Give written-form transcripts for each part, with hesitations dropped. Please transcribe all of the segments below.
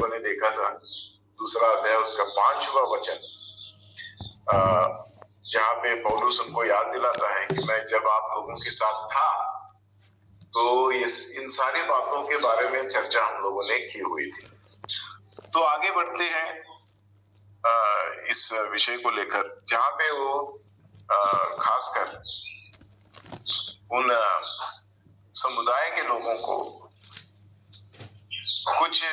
लोगों ने देखा था, दूसरा अध्याय उसका 5वां वचन, जहाँ पे पौलुस उनको याद दिलाता है कि मैं जब आप लोगों के साथ था तो इन सारी बातों के बारे में चर्चा हम लोगों ने की हुई थी। तो आगे बढ़ते हैं इस विषय को लेकर, जहाँ पे वो खासकर उन समुदाय के लोगों को कुछ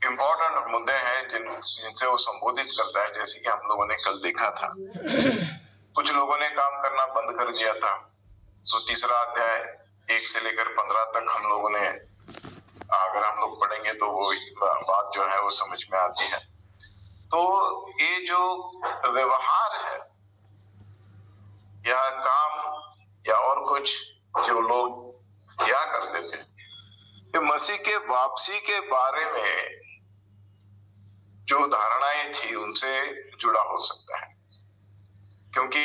इम्पोर्टेंट मुद्दे हैं जिनसे वो संबोधित करता है, जैसे कि हम लोगों ने कल देखा था। कुछ लोगों ने काम करना बंद कर दिया था, तो तीसरा अध्याय 1 से लेकर 15 तक हम लोगों ने, अगर हम लोग पढ़ेंगे तो वो बात जो है वो समझ में आती है। तो ये जो व्यवहार है या काम या और कुछ जो लोग किया करते थे, ये मसीह के वापसी के बारे में जो धारणाएं थी उनसे जुड़ा हो सकता है, क्योंकि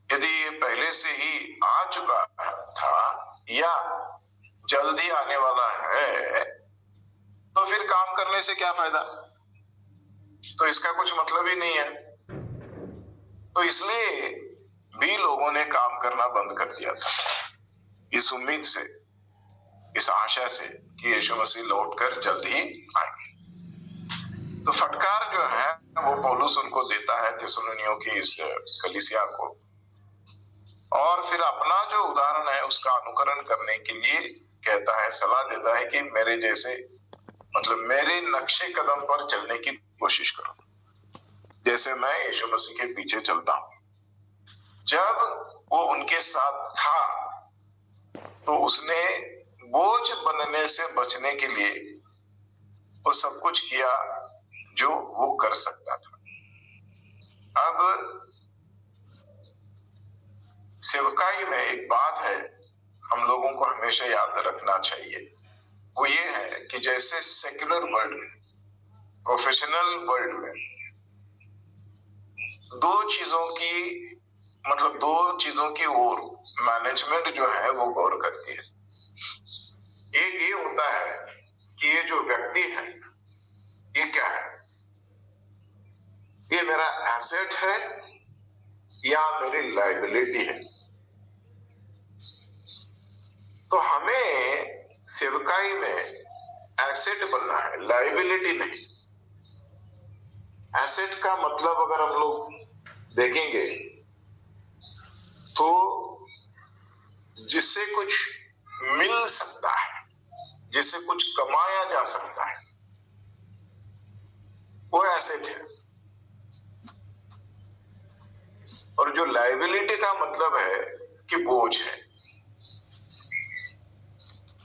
यदि ये पहले से ही आ चुका था या जल्दी आने वाला है तो फिर काम करने से क्या फायदा, तो इसका कुछ मतलब ही नहीं है। तो इसलिए भी लोगों ने काम करना बंद कर दिया था, इस उम्मीद से, इस आशा से कि यीशु मसीह लौटकर जल्द ही आएंगे। तो फटकार जो है वो पौलुस उनको देता है थिस्सलुनीयों की इस कलीसिया को, और फिर अपना जो उदाहरण है उसका अनुकरण करने के लिए कहता है, सलाह देता है कि मेरे जैसे, मतलब मेरे नक्शे कदम पर चलने की कोशिश करो, जैसे मैं यीशु मसीह के पीछे चलता हूं। जब वो उनके साथ था तो उसने बोझ बनने से बचने के लिए वो सब कुछ किया जो वो कर सकता था। अब सेवकाई में एक बात है हम लोगों को हमेशा याद रखना चाहिए, वो ये है कि जैसे सेक्युलर वर्ल्ड में, प्रोफेशनल वर्ल्ड में दो चीजों की ओर मैनेजमेंट जो है वो गौर करती है। एक ये होता है कि ये जो व्यक्ति है ये क्या है, ये मेरा एसेट है या मेरी लायबिलिटी है। तो हमें सेवकाई में एसेट बनना है, लायबिलिटी नहीं। एसेट का मतलब अगर हम लोग देखेंगे तो जिससे कुछ मिल सकता है, जिससे कुछ कमाया जा सकता है, वो एसेट है। और जो लायबिलिटी का मतलब है कि बोझ है।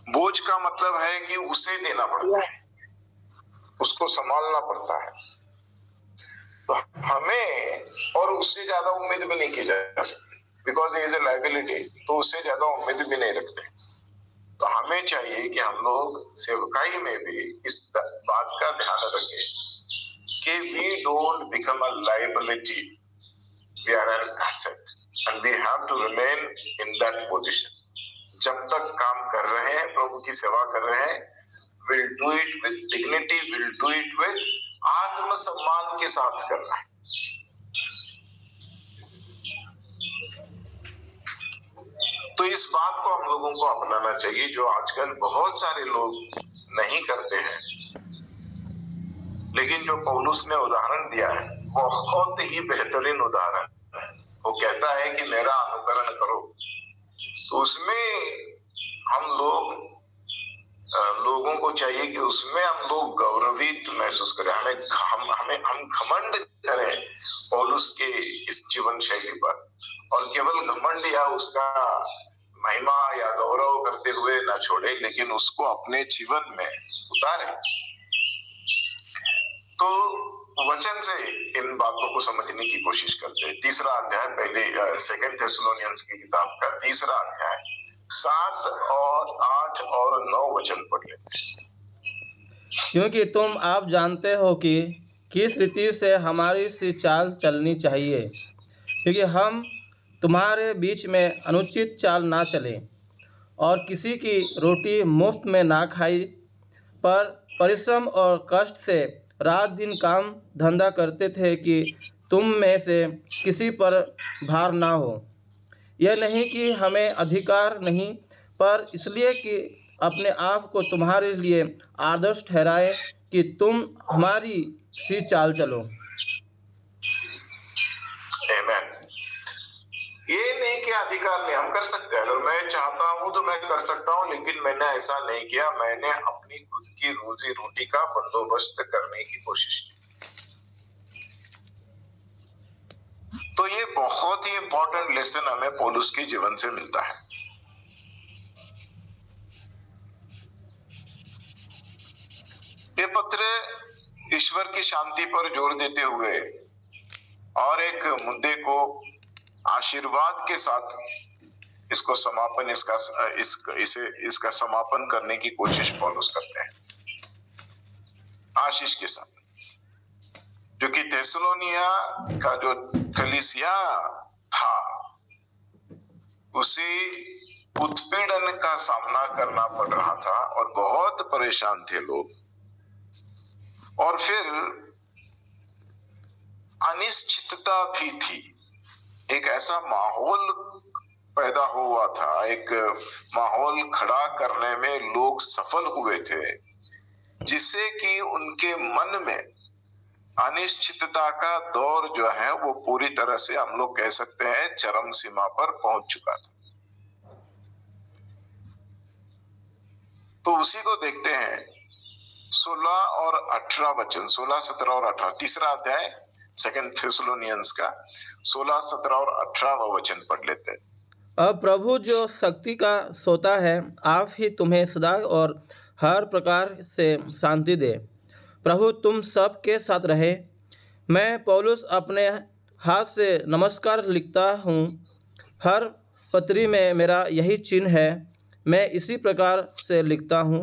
बोझ का मतलब है कि उसे देना पड़ता है, उसको संभालना पड़ता है। तो हमें और उससे ज्यादा उम्मीद भी नहीं की जा सकती, because it is a liability, तो उससे ज्यादा उम्मीद भी नहीं रखते। तो हमें चाहिए कि हम लोग सेवकाई में भी इस बात का ध्यान रखें कि we don't become a liability, we are an asset and we have to remain in that position. जब तक काम कर रहे हैं, प्रभु की सेवा कर रहे हैं, will do it with dignity, will do it with आत्मसम्मान के साथ करना है। तो इस बात को हम लोगों को अपनाना चाहिए, जो आजकल बहुत सारे लोग नहीं करते हैं। लेकिन जो पौलुस ने उदाहरण दिया है बहुत ही बेहतरीन उदाहरण है। वो कहता है कि मेरा अनुकरण करो, तो उसमें हम लोगों को चाहिए कि उसमें हम लोग गौरवित महसूस करें, हम घमंड करें पौलुस के इस जीवन शैली पर, और केवल घमंड या उसका महिमा या गौरव करते हुए न छोड़े, लेकिन उसको अपने जीवन में उतारे। तो वचन से इन बातों को समझने की कोशिश करते हैं। तीसरा अध्याय, पहले सेकंड थेस्सलोनियंस की किताब का तीसरा अध्याय 7 और 8 और 9 वचन पढ़ लेते हैं। क्योंकि तुम आप जानते हो कि किस रीति से हमारी सी चाल चलनी चाहिए, क्योंकि हम तुम्हारे बीच में अनुचित चाल ना चलें और किसी की रोटी मुफ्त में ना खाई, पर परिश्रम और कष्ट से रात दिन काम धंधा करते थे कि तुम में से किसी पर भार ना हो। यह नहीं कि हमें अधिकार नहीं, पर इसलिए कि अपने आप को तुम्हारे लिए आदर्श ठहराए कि तुम हमारी सी चाल चलो। आमेन। ये नहीं कि अधिकार नहीं, हम कर सकते हैं। अगर मैं चाहता हूं तो मैं कर सकता हूं, लेकिन मैंने ऐसा नहीं किया। मैंने अपनी खुद की रोजी रोटी का बंदोबस्त करने की कोशिश की। तो ये बहुत ही इंपॉर्टेंट लेसन हमें पौलुस के जीवन से मिलता है। ये पत्र ईश्वर की शांति पर जोर देते हुए और एक मुद्दे को आशीर्वाद के साथ इसको समापन इसका समापन करने की कोशिश पौलुस करते हैं, आशीष के साथ। जो कि थेसलोनिया का जो कलीसिया था, उसे उत्पीड़न का सामना करना पड़ रहा था और बहुत परेशान थे लोग। और फिर अनिश्चितता भी थी। एक ऐसा माहौल पैदा हुआ था, एक माहौल खड़ा करने में लोग सफल हुए थे, जिससे कि उनके मन में अनिश्चितता का दौर जो है वो पूरी तरह से, हम लोग कह सकते हैं, चरम सीमा पर पहुंच चुका था। तो उसी को देखते हैं 16 और 18 वचन, 16, 17 और 18, तीसरा अध्याय सेकंड थेसलोनियंस का 16, 17 और 18 वचन पढ़ लेते हैं। अब प्रभु जो शक्ति का सोता है, आप ही तुम्हें सदा और हर प्रकार से शांति दे। प्रभु तुम सब के साथ रहे। मैं पौलुस अपने हाथ से नमस्कार लिखता हूँ। हर पत्री में मेरा यही चिन्ह है। मैं इसी प्रकार से लिखता हूँ।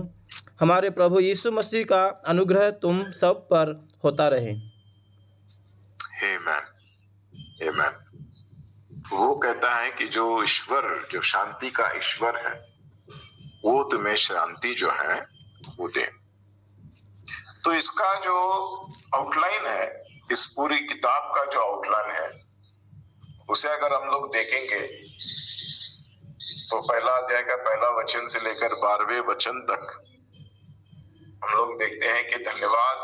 हमारे प्रभु यीशु मसीह का अनुग्रह तुम सब पर होता रहे। आमेन, आमेन। वो कहता है कि जो ईश्वर, जो शांति का ईश्वर है, वो तुम्हें शांति जो है वो दे। तो इसका जो आउटलाइन है, इस पूरी किताब का जो आउटलाइन है, उसे अगर हम लोग देखेंगे तो पहला अध्याय का पहला वचन से लेकर 12वें वचन तक हम लोग देखते हैं कि धन्यवाद,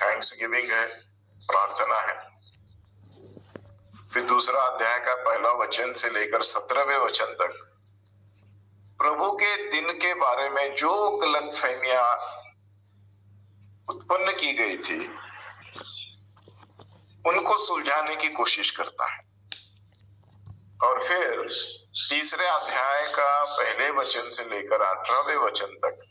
थैंक्स गिविंग है, प्रार्थना है। फिर दूसरा अध्याय का पहला वचन से लेकर 17वें वचन तक प्रभु के दिन के बारे में जो गलतफहमियां उत्पन्न की गई थी, उनको सुलझाने की कोशिश करता है। और फिर तीसरे अध्याय का पहले वचन से लेकर 18वें वचन तक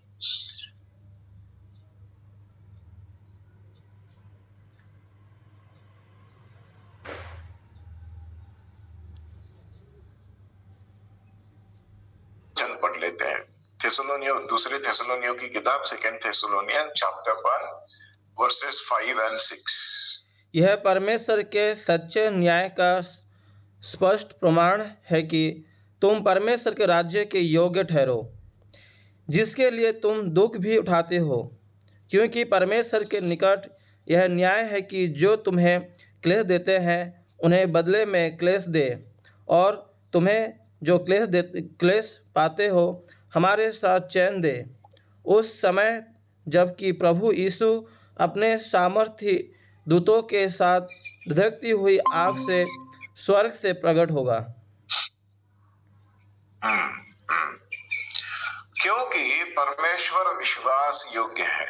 पढ़ लेते हैं। दूसरे थेसलोनियों की किताब सेकंड थेसलोनियन चैप्टर 1 वर्सेस 5 और 6। यह परमेश्वर के सच्चे न्याय का स्पष्ट प्रमाण है कि तुम परमेश्वर के राज्य के योग्य ठहरो, जिसके लिए तुम दुख भी उठाते हो, क्योंकि परमेश्वर के निकट यह न्याय है कि जो तुम्हें क्लेश देते हैं उन्हें बदले में क्लेश दे, और तुम्हें जो क्लेश पाते हो हमारे साथ चैन दे, उस समय जबकि प्रभु यीशु अपने सामर्थी दूतों के साथ धधकती हुई आग से स्वर्ग से प्रकट होगा। क्योंकि परमेश्वर विश्वास योग्य है,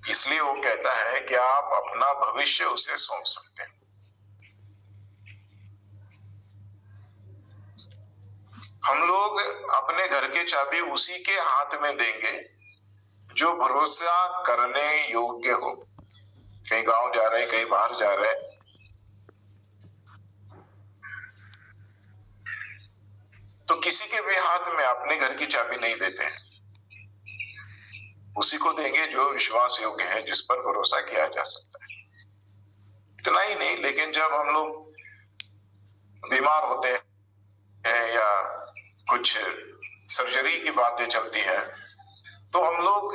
इसलिए वो कहता है कि आप अपना भविष्य उसे सौंप सकते हैं। हम लोग अपने घर के चाबी उसी के हाथ में देंगे जो भरोसा करने योग्य हो। कहीं गांव जा रहे, कहीं बाहर जा रहे, तो किसी के भी हाथ में अपने घर की चाबी नहीं देते हैं। उसी को देंगे जो विश्वास योग्य है, जिस पर भरोसा किया जा सकता है। इतना ही नहीं, लेकिन जब हम लोग बीमार होते हैं या कुछ सर्जरी की बातें चलती है, तो हम लोग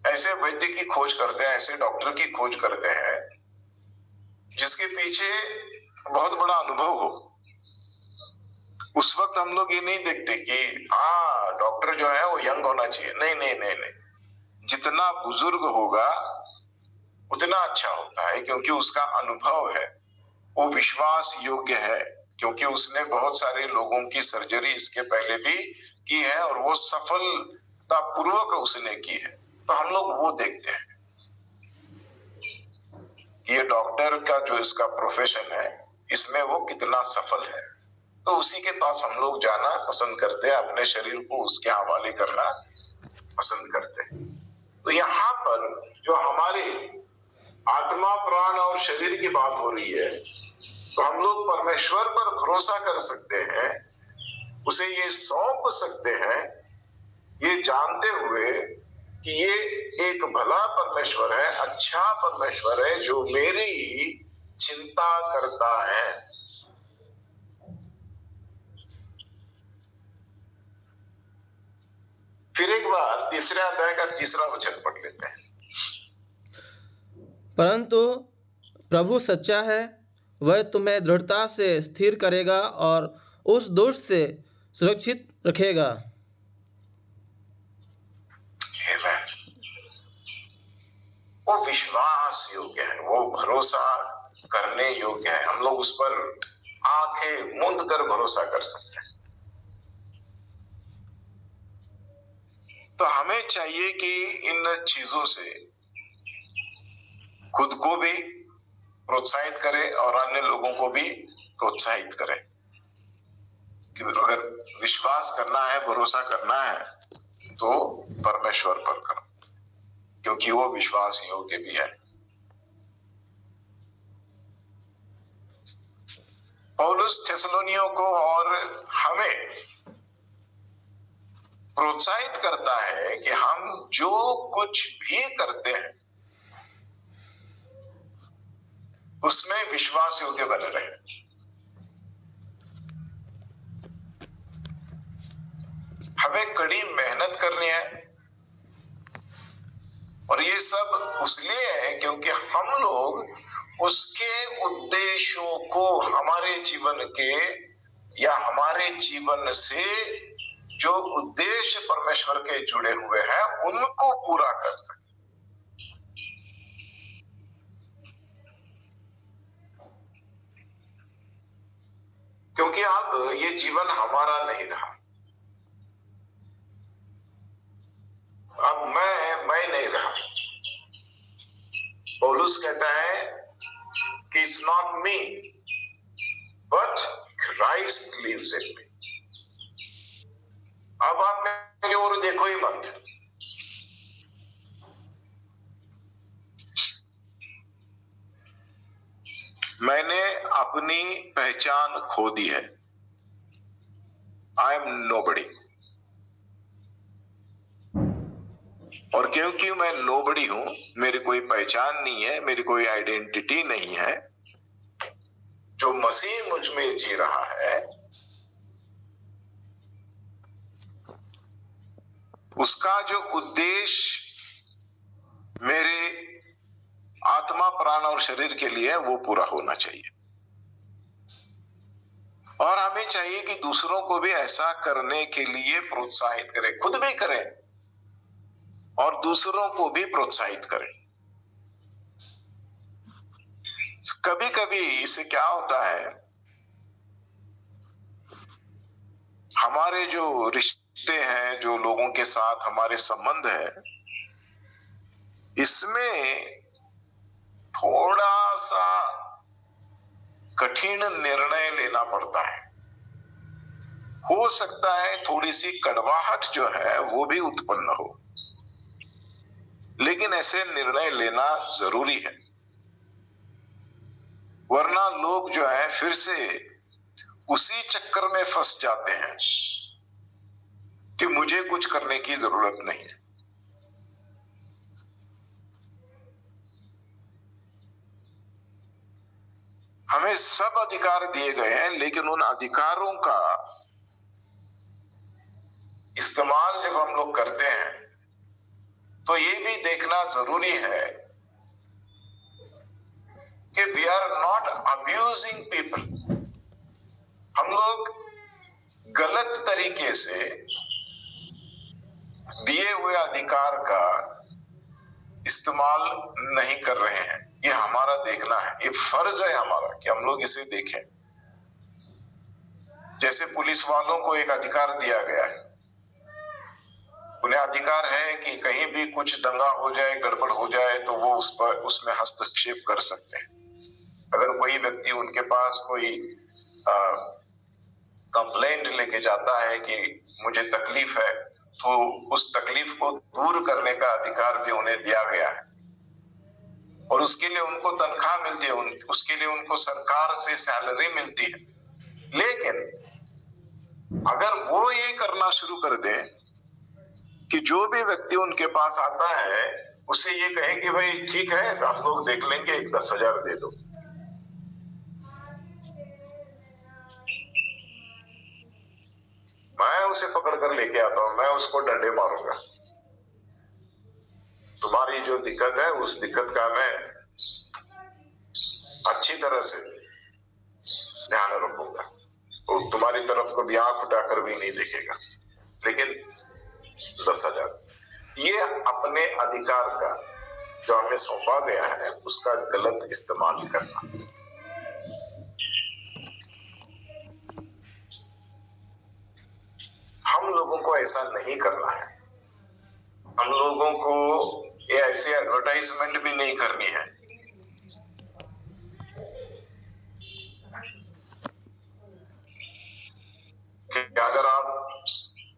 ऐसे वैद्य की खोज करते हैं, ऐसे डॉक्टर की खोज करते हैं जिसके पीछे बहुत बड़ा अनुभव हो। उस वक्त हम लोग ये नहीं देखते कि डॉक्टर जो है वो यंग होना चाहिए। नहीं नहीं नहीं नहीं, जितना बुजुर्ग होगा उतना अच्छा होता है, क्योंकि उसका अनुभव है, वो विश्वास योग्य है, क्योंकि उसने बहुत सारे लोगों की सर्जरी इसके पहले भी की है और वो सफलता पूर्वक उसने की है। तो हम लोग वो देखते हैं ये डॉक्टर का जो इसका प्रोफेशन है इसमें वो कितना सफल है। तो उसी के पास हम लोग जाना पसंद करते हैं, अपने शरीर को उसके हवाले करना पसंद करते हैं। तो यहाँ पर जो हमारे आत्मा, प्राण और शरीर की बात हो रही है, तो हम लोग परमेश्वर पर भरोसा कर सकते हैं, उसे ये सौंप सकते हैं, ये जानते हुए कि ये एक भला परमेश्वर है, अच्छा परमेश्वर है, जो मेरी चिंता करता है। फिर एक बार तीसरे अध्याय का तीसरा वचन पढ़ लेते हैं। परंतु प्रभु सच्चा है, वह तुम्हें दृढ़ता से स्थिर करेगा और उस दोष से सुरक्षित रखेगा। Amen. वो विश्वास योग्य है, वो भरोसा करने योग्य है। हम लोग उस पर आंखें मूंद कर भरोसा कर सकते हैं। तो हमें चाहिए कि इन चीजों से खुद को भी प्रोत्साहित करें और अन्य लोगों को भी प्रोत्साहित करें कि अगर विश्वास करना है, भरोसा करना है, तो परमेश्वर पर करो, क्योंकि वो विश्वास योग्य भी है। पौलुस थेसलोनियों को और हमें प्रोत्साहित करता है कि हम जो कुछ भी करते हैं उसमें विश्वास योग्य बने रहे। हमें कड़ी मेहनत करनी है, और ये सब इसलिए है क्योंकि हम लोग उसके उद्देश्यों को हमारे जीवन के या हमारे जीवन से जो उद्देश्य परमेश्वर के जुड़े हुए हैं उनको पूरा कर सके। क्योंकि अब ये जीवन हमारा नहीं रहा, अब मैं नहीं रहा। पौलुस कहता है कि it's not me but Christ lives in me. अब आप मेरी ओर देखो ही मत, मैंने अपनी पहचान खो दी है। आई एम नोबडी, और क्योंकि मैं नोबडी हूं, मेरी कोई पहचान नहीं है, मेरी कोई आइडेंटिटी नहीं है, जो मसीह मुझ में जी रहा है उसका जो उद्देश्य मेरे आत्मा, प्राण और शरीर के लिए वो पूरा होना चाहिए। और हमें चाहिए कि दूसरों को भी ऐसा करने के लिए प्रोत्साहित करें, खुद भी करें और दूसरों को भी प्रोत्साहित करें। कभी कभी इससे क्या होता है, हमारे जो रिश्ते हैं, जो लोगों के साथ हमारे संबंध है, इसमें थोड़ा सा कठिन निर्णय लेना पड़ता है। हो सकता है थोड़ी सी कड़वाहट जो है वो भी उत्पन्न हो, लेकिन ऐसे निर्णय लेना जरूरी है, वरना लोग जो है फिर से उसी चक्कर में फंस जाते हैं कि मुझे कुछ करने की जरूरत नहीं है। हमें सब अधिकार दिए गए हैं, लेकिन उन अधिकारों का इस्तेमाल जब हम लोग करते हैं तो ये भी देखना जरूरी है कि we are not abusing people. हम लोग गलत तरीके से दिए हुए अधिकार का इस्तेमाल नहीं कर रहे हैं। ये हमारा देखना है, ये फर्ज है हमारा कि हम लोग इसे देखें। जैसे पुलिस वालों को एक अधिकार दिया गया है, उन्हें अधिकार है कि कहीं भी कुछ दंगा हो जाए, गड़बड़ हो जाए तो वो उसमें हस्तक्षेप कर सकते हैं। अगर कोई व्यक्ति उनके पास कोई कंप्लेंट लेके जाता है कि मुझे तकलीफ है, तो उस तकलीफ को दूर करने का अधिकार भी उन्हें दिया गया है और उसके लिए उनको तनख्वाह मिलती है, उसके लिए उनको सरकार से सैलरी मिलती है। लेकिन अगर वो ये करना शुरू कर दे कि जो भी व्यक्ति उनके पास आता है उससे ये कहे कि भाई ठीक है हम लोग देख लेंगे, 10,000 दे दो, मैं उसे पकड़ कर लेके आता हूं, मैं उसको डंडे मारूंगा, तुम्हारी जो दिक्कत है उस दिक्कत का मैं अच्छी तरह से ध्यान रखूंगा, तो तुम्हारी तरफ को भी आंख उठाकर भी नहीं देखेगा, लेकिन 10,000। ये अपने अधिकार का जो हमें सौंपा गया है उसका गलत इस्तेमाल करना। हम लोगों को ऐसा नहीं करना है। हम लोगों को ये ऐसी एडवर्टाइजमेंट भी नहीं करनी है कि अगर आप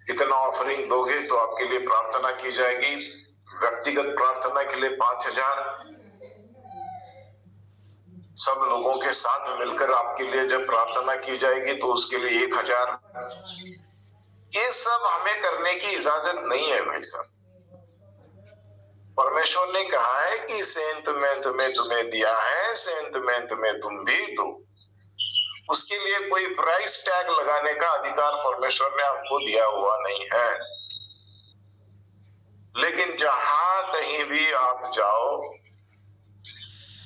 इतना ऑफरिंग दोगे तो आपके लिए प्रार्थना की जाएगी, व्यक्तिगत प्रार्थना के लिए 5,000, सब लोगों के साथ मिलकर आपके लिए जब प्रार्थना की जाएगी तो उसके लिए 1,000। ये सब हमें करने की इजाजत नहीं है भाई साहब। परमेश्वर ने कहा है कि सेंत में तुम्हें दिया है, सेंत में तुम भी दो। उसके लिए कोई प्राइस टैग लगाने का अधिकार परमेश्वर ने हमको दिया हुआ नहीं है। लेकिन जहां कहीं भी आप जाओ,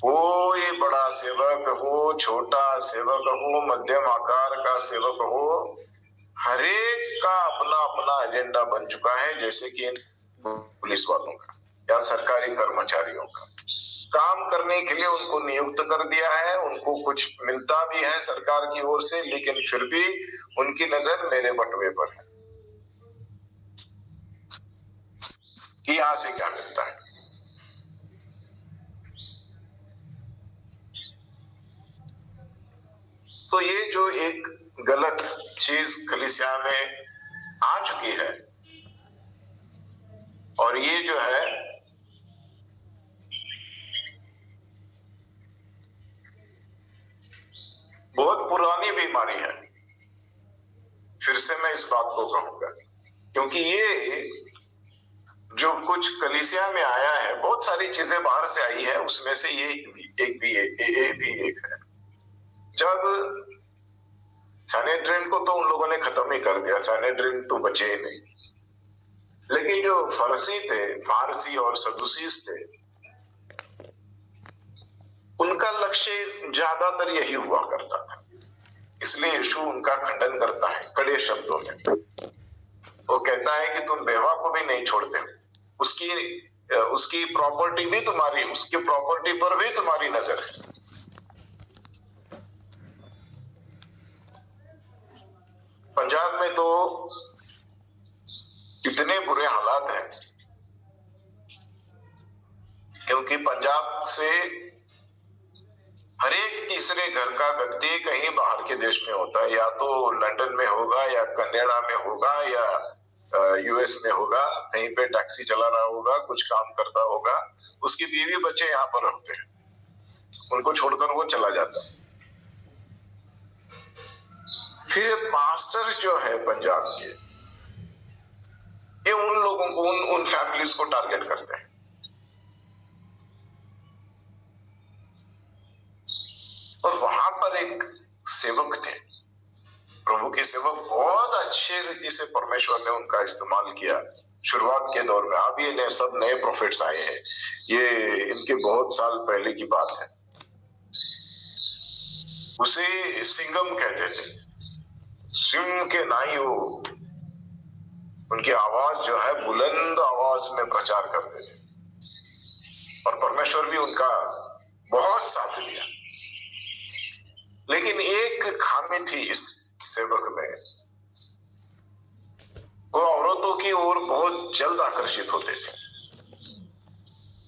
कोई बड़ा सेवक हो, छोटा सेवक हो, मध्यम आकार का सेवक हो, हरेक का अपना अपना एजेंडा बन चुका है, जैसे कि पुलिस वालों का या सरकारी कर्मचारियों का। काम करने के लिए उनको नियुक्त कर दिया है, उनको कुछ मिलता भी है सरकार की ओर से, लेकिन फिर भी उनकी नजर मेरे बटुए पर है कि यहां से क्या मिलता है। तो ये जो एक गलत चीज कलीसिया में आ चुकी है, और ये जो है बहुत पुरानी बीमारी है, फिर से मैं इस बात को कहूंगा, क्योंकि ये जो कुछ कलीसिया में आया है, बहुत सारी चीजें बाहर से आई है, उसमें से ये एक भी एक है। जब सैनेड्रिन को तो उन लोगों ने खत्म ही कर दिया, सैनेड्रिन तो बचे ही नहीं, लेकिन जो फारसी और सदुसीस थे, उनका लक्ष्य ज्यादातर यही हुआ करता था। इसलिए यीशु उनका खंडन करता है कड़े शब्दों में। वो कहता है कि तुम बेवा को भी नहीं छोड़ते, उसकी प्रॉपर्टी भी तुम्हारी, उसकी प्रॉपर्टी पर भी तुम्हारी नजर है। पंजाब में तो इतने बुरे हालात हैं, क्योंकि पंजाब से हर एक तीसरे घर का व्यक्ति कहीं बाहर के देश में होता है, या तो लंदन में होगा, या कनाडा में होगा, या यूएस में होगा, कहीं पे टैक्सी चला रहा होगा, कुछ काम करता होगा, उसकी बीवी बच्चे यहाँ पर रहते हैं, उनको छोड़कर वो चला जाता है। फिर पास्टर जो है पंजाब के, ये उन लोगों को, उन फैमिलीज को टारगेट करते हैं। और वहां पर एक सेवक थे, प्रभु के सेवक बहुत अच्छे रीति से परमेश्वर ने उनका इस्तेमाल किया शुरुआत के दौर में। अब ये सब नए प्रोफेट्स आए हैं, ये इनके बहुत साल पहले की बात है। उसे सिंगम कहते थे, सिंह के नाई वो उनकी आवाज जो है बुलंद आवाज में प्रचार करते थे, और परमेश्वर भी उनका बहुत साथ दिया। लेकिन एक खामी थी इस सेवक में, वो औरतों की ओर बहुत जल्द आकर्षित होते थे,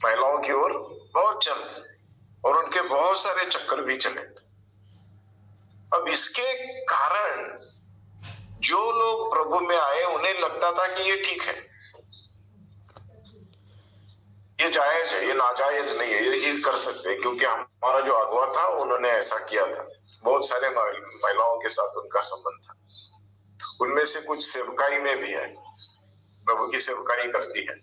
महिलाओं की ओर बहुत जल्द, और उनके बहुत सारे चक्कर भी चले। अब इसके कारण जो लोग प्रभु में आए उन्हें लगता था कि ये ठीक है, ये जायज है, ये नाजायज नहीं है, ये कर सकते हैं, क्योंकि हमारा जो अगुआ था उन्होंने ऐसा किया था। बहुत सारे महिलाओं के साथ उनका संबंध था, उनमें से कुछ सेवकाई में भी है, प्रभु की सेवकाई करती है,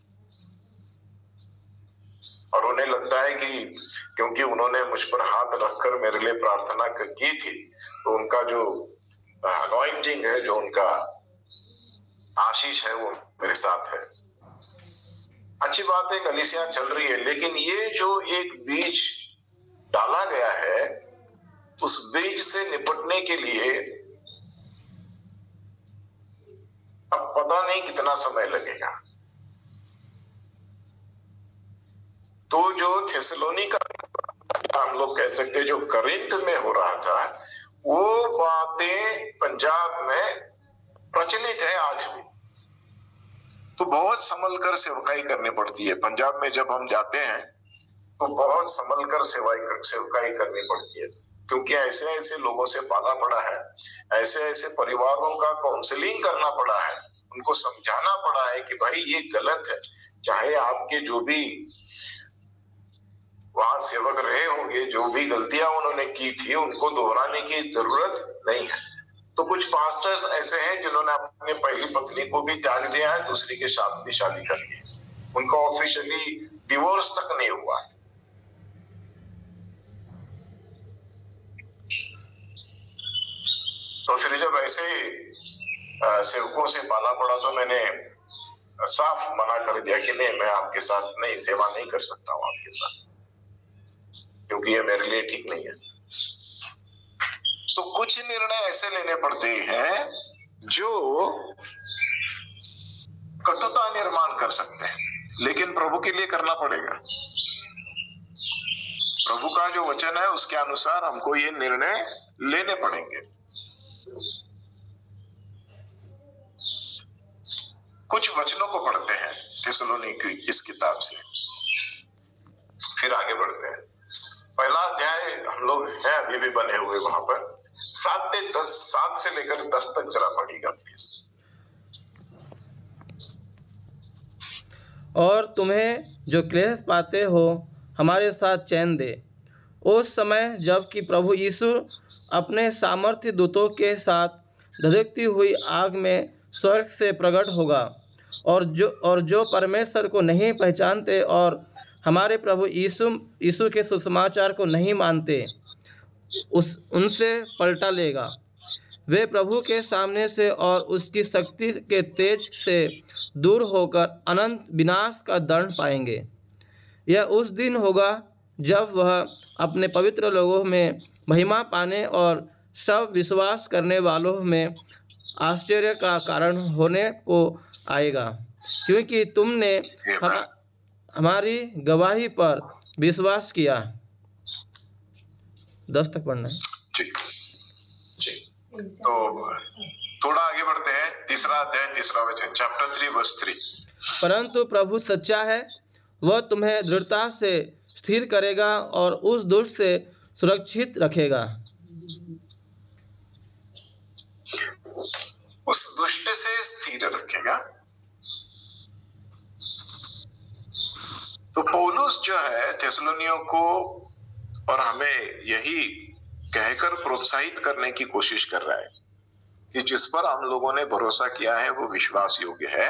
और उन्हें लगता है कि क्योंकि उन्होंने मुझ पर हाथ रखकर मेरे लिए प्रार्थना की थी, तो उनका जो अनॉइंटिंग है, जो उनका आशीष है, वो मेरे साथ है। अच्छी बात है, कलीसिया चल रही है, लेकिन ये जो एक बीज डाला गया है, उस बीज से निपटने के लिए अब पता नहीं कितना समय लगेगा। तो जो थेसलोनिका, हम लोग कह सकते हैं, जो करिंथ में हो रहा था, वो बातें पंजाब में प्रचलित है आज भी। तो बहुत संभल कर सेवकाई करनी पड़ती है। पंजाब में जब हम जाते हैं तो बहुत संभल कर सेवकाई करनी पड़ती है, क्योंकि ऐसे ऐसे लोगों से पाला पड़ा है, ऐसे ऐसे परिवारों का काउंसलिंग करना पड़ा है, उनको समझाना पड़ा है कि भाई ये गलत है। चाहे आपके जो भी वहां सेवक रहे होंगे, जो भी गलतियां उन्होंने की थी, उनको दोहराने की जरूरत नहीं है। तो कुछ पास्टर्स ऐसे हैं जिन्होंने अपनी पहली पत्नी को भी त्याग दिया है, दूसरी के साथ भी शादी कर ली, उनका ऑफिशियली डिवोर्स तक नहीं हुआ। तो फिर जब ऐसे सेवकों से पाला पड़ा, तो मैंने साफ मना कर दिया कि नहीं, मैं आपके साथ नहीं, सेवा नहीं कर सकता हूं आपके साथ, क्योंकि ये मेरे लिए ठीक नहीं है। तो कुछ निर्णय ऐसे लेने पड़ते हैं जो कटुता निर्माण कर सकते हैं, लेकिन प्रभु के लिए करना पड़ेगा। प्रभु का जो वचन है उसके अनुसार हमको ये निर्णय लेने पड़ेंगे। कुछ वचनों को पढ़ते हैं थिस्सलुनीकी इस किताब से, फिर आगे बढ़ते हैं। पहला अध्याय हम लोग हैं अभी भी बने हुए वहां पर, 7 से लेकर 10 तक जरा पढ़िएगा प्लीज। और तुम्हें जो क्लेश पाते हो हमारे साथ चैन दे, उस समय जबकि प्रभु यीशु अपने सामर्थ्य दूतों के साथ धधकती हुई आग में स्वर्ग से प्रकट होगा, और जो परमेश्वर को नहीं पहचानते और हमारे प्रभु यीशु के सुसमाचार को नहीं मानते, उनसे पलटा लेगा। वे प्रभु के सामने से और उसकी शक्ति के तेज से दूर होकर अनंत विनाश का दंड पाएंगे। यह उस दिन होगा जब वह अपने पवित्र लोगों में महिमा पाने और सब विश्वास करने वालों में आश्चर्य का कारण होने को आएगा, क्योंकि तुमने हमारी गवाही पर विश्वास किया। 10 तक पढ़ना है। जी। तो थोड़ा आगे बढ़ते हैं, तीसरा अध्याय, तीसरा वचन, चैप्टर 3 वर्स 3। परंतु प्रभु सच्चा है, वह तुम्हें दृढ़ता से स्थिर करेगा और उस दुष्ट से सुरक्षित रखेगा। उस दुष्ट से स्थिर रखेगा। तो पौलुस जो है थिस्सलुनियों को और हमें यही कहकर प्रोत्साहित करने की कोशिश कर रहा है कि जिस पर हम लोगों ने भरोसा किया है वो विश्वास योग्य है,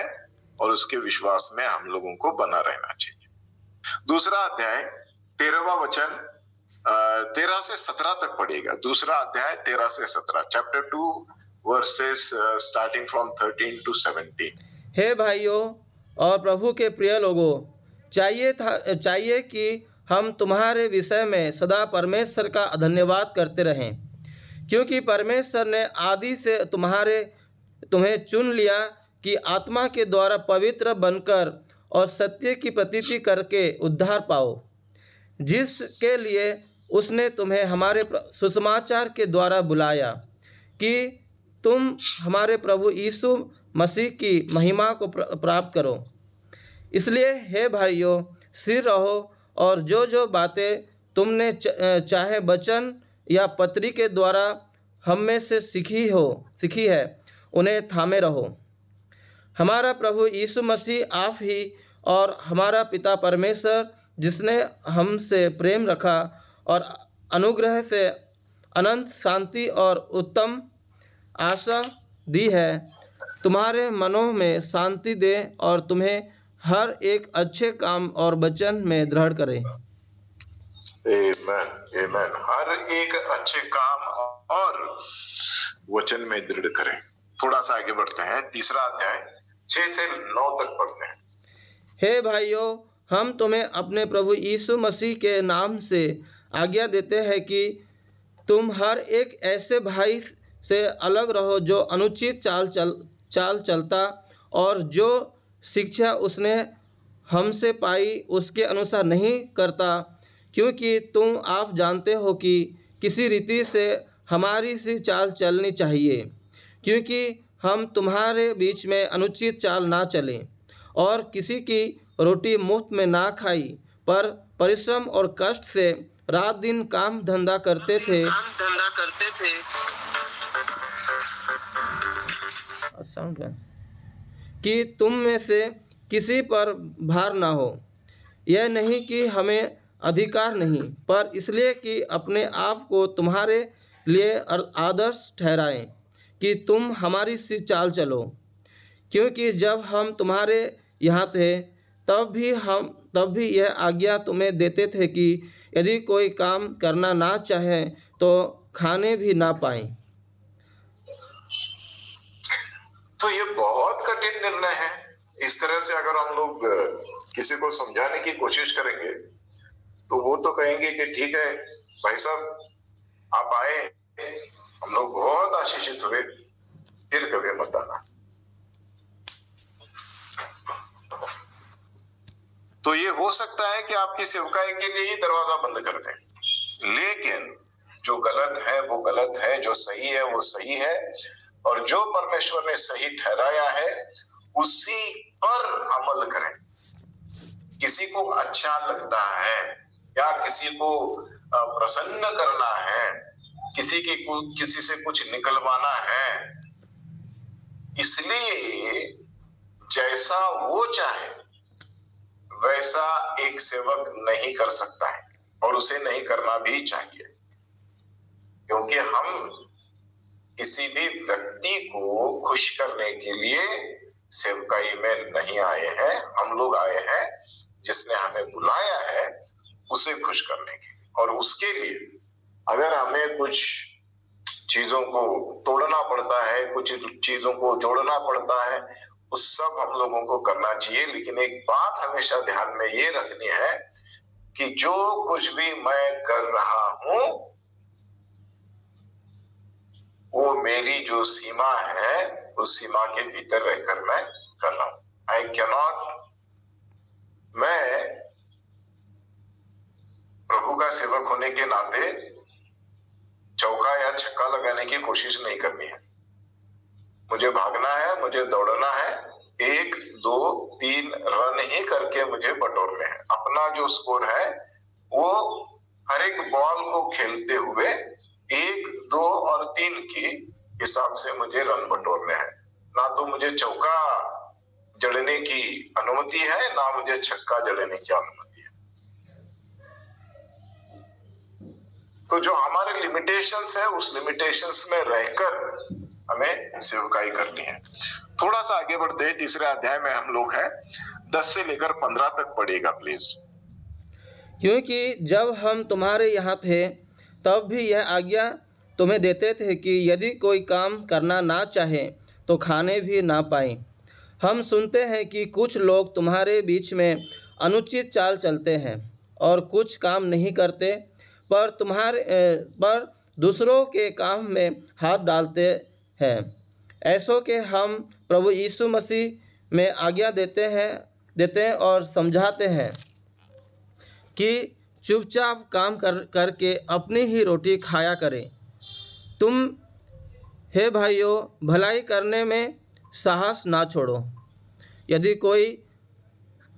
और उसके विश्वास में हम लोगों को बना रहना चाहिए। दूसरा अध्याय 13वां वचन 13 से 17 तक पढ़िएगा। दूसरा अध्याय 13 से 17, chapter 2 verses starting from 13 to 17. हे भाइयों और प्रभु के प्रिय लोगों, चाहिए कि हम तुम्हारे विषय में सदा परमेश्वर का धन्यवाद करते रहें, क्योंकि परमेश्वर ने आदि से तुम्हें चुन लिया कि आत्मा के द्वारा पवित्र बनकर और सत्य की प्रतीति करके उद्धार पाओ, जिसके लिए उसने तुम्हें हमारे सुसमाचार के द्वारा बुलाया कि तुम हमारे प्रभु यीशु मसीह की महिमा को प्राप्त करो। इसलिए हे भाइयों, स्थिर रहो और जो बातें तुमने चाहे वचन या पत्री के द्वारा हम में से सीखी है, उन्हें थामे रहो। हमारा प्रभु यीशु मसीह आप ही और हमारा पिता परमेश्वर, जिसने हमसे प्रेम रखा और अनुग्रह से अनंत शांति और उत्तम आशा दी है, तुम्हारे मनों में शांति दे और तुम्हें हर एक अच्छे काम और वचन में दृढ़ करे। आमेन, आमेन। हर एक अच्छे काम और वचन में दृढ़ करें। थोड़ा सा आगे बढ़ते हैं, 3 अध्याय 6 से 9 तक पढ़ते हैं। हे भाइयों, हम तुम्हें अपने प्रभु यीशु मसीह के नाम से आज्ञा देते हैं कि तुम हर एक ऐसे भाई से अलग रहो जो अनुचित चाल चलता और जो शिक्षा उसने हमसे पाई उसके अनुसार नहीं करता, क्योंकि आप जानते हो कि किसी रीति से हमारी सी चाल चलनी चाहिए, क्योंकि हम तुम्हारे बीच में अनुचित चाल ना चलें और किसी की रोटी मुफ्त में ना खाई, पर परिश्रम और कष्ट से रात दिन काम धंधा करते थे कि तुम में से किसी पर भार ना हो। यह नहीं कि हमें अधिकार नहीं, पर इसलिए कि अपने आप को तुम्हारे लिए आदर्श ठहराएं कि तुम हमारी सी चाल चलो, क्योंकि जब हम तुम्हारे यहाँ थे तब भी यह आज्ञा तुम्हें देते थे कि यदि कोई काम करना ना चाहे तो खाने भी ना पाए। तो ये बहुत कठिन निर्णय है। इस तरह से अगर हम लोग किसी को समझाने की कोशिश करेंगे तो वो तो कहेंगे कि ठीक है भाई साहब, आप आए, हम लोग बहुत आशीषित हुए, फिर कभी मत आना। तो ये हो सकता है कि आपकी सेवकाई के लिए ही दरवाजा बंद कर दें, लेकिन जो गलत है वो गलत है, जो सही है वो सही है, और जो परमेश्वर ने सही ठहराया है उसी पर अमल करें। किसी को अच्छा लगता है या किसी को प्रसन्न करना है, किसी से कुछ निकलवाना है, इसलिए जैसा वो चाहे वैसा एक सेवक नहीं कर सकता है और उसे नहीं करना भी चाहिए, क्योंकि हम किसी भी व्यक्ति को खुश करने के लिए सेवकाई में नहीं आए हैं। हम लोग आए हैं जिसने हमें बुलाया है उसे खुश करने के लिए, और उसके लिए अगर हमें कुछ चीजों को तोड़ना पड़ता है, कुछ चीजों को जोड़ना पड़ता है, उस सब हम लोगों को करना चाहिए। लेकिन एक बात हमेशा ध्यान में ये रखनी है कि जो कुछ भी मैं कर रहा हूं वो मेरी जो सीमा है उस सीमा के भीतर रहकर मैं कर रहा हूं। मैं प्रभु का सेवक होने के नाते चौका या छक्का लगाने की कोशिश नहीं करनी है। मुझे भागना है, मुझे दौड़ना है, 1, 2, 3 रन ही करके मुझे बटोरने हैं। अपना जो स्कोर है वो हर एक बॉल को खेलते हुए 1, 2 और 3 की हिसाब से मुझे रन बटोरने हैं। ना तो मुझे चौका जड़ने की अनुमति है, ना मुझे छक्का जड़ने की अनुमति है। तो जो हमारे लिमिटेशंस है उस लिमिटेशंस में रहकर हमें सेवकाई करनी है। थोड़ा सा आगे बढ़ते हैं, 3 अध्याय में हम लोग हैं, 10 से लेकर 15 तक पढ़िएगा प्लीज। क्योंकि जब हम तुम्हारे यहाँ थे तब भी यह आज्ञा तुम्हें देते थे कि यदि कोई काम करना ना चाहे तो खाने भी ना पाए। हम सुनते हैं कि कुछ लोग तुम्हारे बीच में अनुचित चाल चलते हैं और कुछ काम नहीं करते, पर दूसरों के काम में हाथ डालते हैं। ऐसों के हम प्रभु यीशु मसीह में आज्ञा देते हैं और समझाते हैं कि चुपचाप काम करके अपनी ही रोटी खाया करें। तुम हे भाइयों, भलाई करने में साहस ना छोड़ो। यदि कोई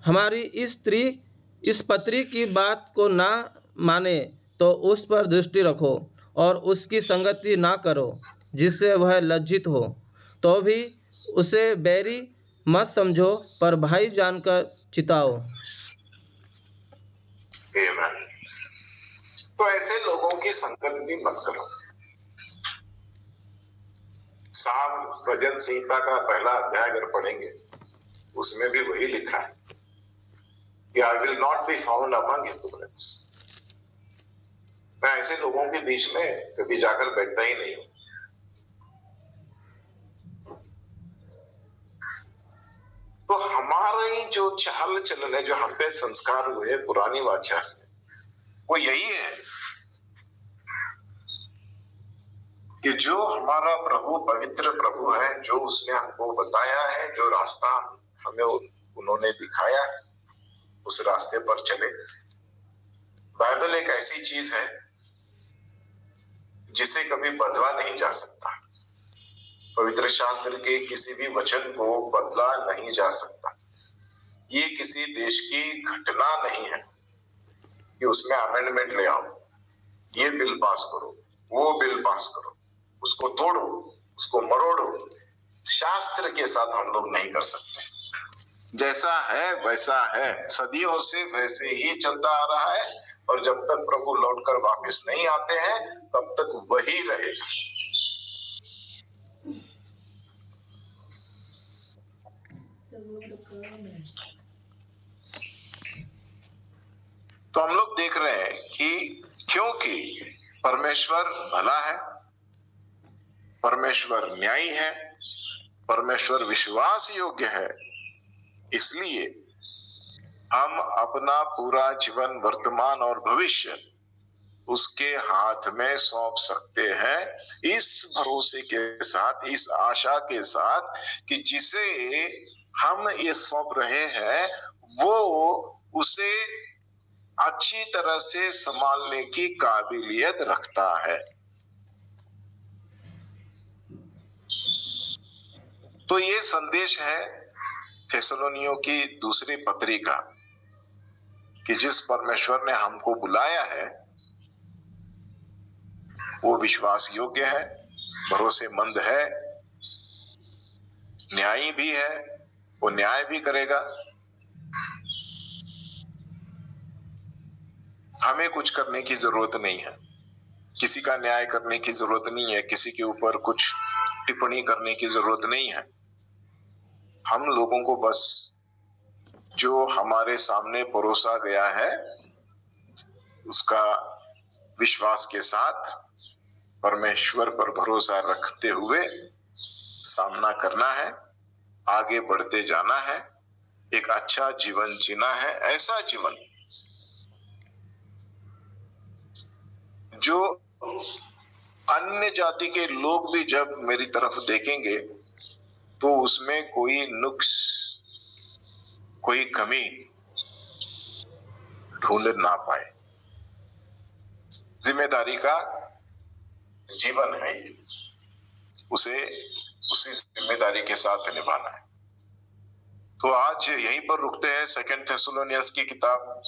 हमारी इस पत्री की बात को ना माने तो उस पर दृष्टि रखो और उसकी संगति ना करो, जिससे वह लज्जित हो। तो भी उसे बैरी मत समझो, पर भाई जानकर चिताओ। आमीन। तो ऐसे लोगों की संगत भी मत करो। साम भजन संहिता का पहला अध्याय अगर पढ़ेंगे, उसमें भी वही लिखा है कि I will not be found among Hippocrates. मैं ऐसे लोगों के बीच में कभी जाकर बैठता ही नहीं हूं। तो हमारी जो चाल चलन है, जो हम पे संस्कार हुए पुरानी वाचा से, वो यही है कि जो हमारा प्रभु पवित्र प्रभु है, जो उसने हमको बताया है, जो रास्ता हमें उन्होंने दिखाया, उस रास्ते पर चले। बाइबल एक ऐसी चीज है जिसे कभी बदला नहीं जा सकता। पवित्र शास्त्र के किसी भी वचन को बदला नहीं जा सकता। ये किसी देश की घटना नहीं है कि उसमें अमेंडमेंट ले आओ, ये बिल पास करो, वो बिल पास करो, उसको तोड़ो, उसको मरोड़ो। शास्त्र के साथ हम लोग नहीं कर सकते। जैसा है वैसा है, सदियों से वैसे ही चलता आ रहा है, और जब तक प्रभु लौटकर वापस नहीं आते हैं तब तक वही रहेगा। तो हम लोग देख रहे हैं कि क्योंकि परमेश्वर भला है, परमेश्वर न्यायी है, परमेश्वर विश्वास योग्य है, इसलिए हम अपना पूरा जीवन, वर्तमान और भविष्य उसके हाथ में सौंप सकते हैं, इस भरोसे के साथ, इस आशा के साथ कि जिसे हम ये सौंप रहे हैं वो उसे अच्छी तरह से संभालने की काबिलियत रखता है। तो ये संदेश है थेसलोनियों की दूसरी पत्री का कि जिस परमेश्वर ने हमको बुलाया है वो विश्वास योग्य है, भरोसेमंद है, न्यायी भी है, वो न्याय भी करेगा। हमें कुछ करने की जरूरत नहीं है, किसी का न्याय करने की जरूरत नहीं है, किसी के ऊपर कुछ टिप्पणी करने की जरूरत नहीं है। हम लोगों को बस जो हमारे सामने परोसा गया है उसका विश्वास के साथ परमेश्वर पर भरोसा रखते हुए सामना करना है, आगे बढ़ते जाना है, एक अच्छा जीवन जीना है। ऐसा जीवन जो अन्य जाति के लोग भी जब मेरी तरफ देखेंगे तो उसमें कोई नुक्स, कोई कमी ढूंढ ना पाए। जिम्मेदारी का जीवन है, उसे उसी जिम्मेदारी के साथ निभाना है। तो आज यहीं पर रुकते हैं। सेकंड थेसलोनियंस की किताब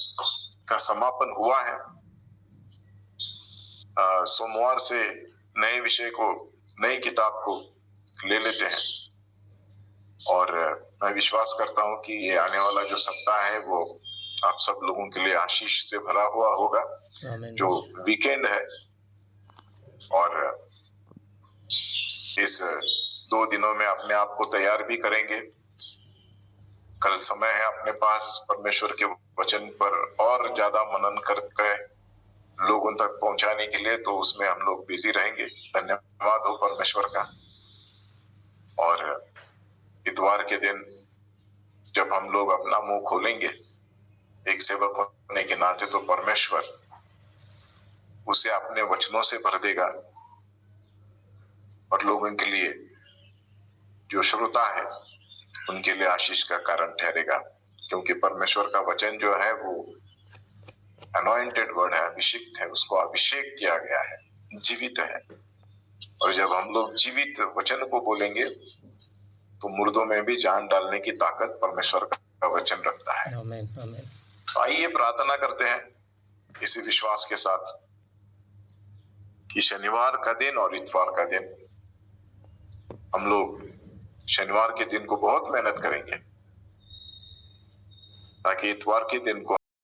का समापन हुआ है। सोमवार से नए विषय को, नई किताब को ले लेते हैं, और मैं विश्वास करता हूं कि ये आने वाला जो सप्ताह है वो आप सब लोगों के लिए आशीष से भरा हुआ होगा। जो वीकेंड है और इस 2 दिनों में अपने आप को तैयार भी करेंगे। कल समय है अपने पास परमेश्वर के वचन पर और ज्यादा मनन करके लोगों तक पहुंचाने के लिए, तो उसमें हम लोग बिजी रहेंगे। धन्यवाद हो परमेश्वर का। और इतवार के दिन जब हम लोग अपना मुंह खोलेंगे एक सेवक होने के नाते, तो परमेश्वर उसे अपने वचनों से भर देगा और लोगों के लिए, जो श्रोता है, उनके लिए आशीष का कारण ठहरेगा। क्योंकि परमेश्वर का वचन जो है वो अनॉइंटेड वर्ड है, अभिषिक्त है, उसको अभिषेक किया गया है, जीवित है। और जब हम लोग जीवित वचन को बोलेंगे तो मुर्दों में भी जान डालने की ताकत परमेश्वर का वचन रखता है। आमीन, आमीन। आइए प्रार्थना करते हैं इसी विश्वास के साथ कि शनिवार का दिन और इतवार का दिन, हम लोग शनिवार के दिन को बहुत मेहनत करेंगे ताकि इतवार के दिन को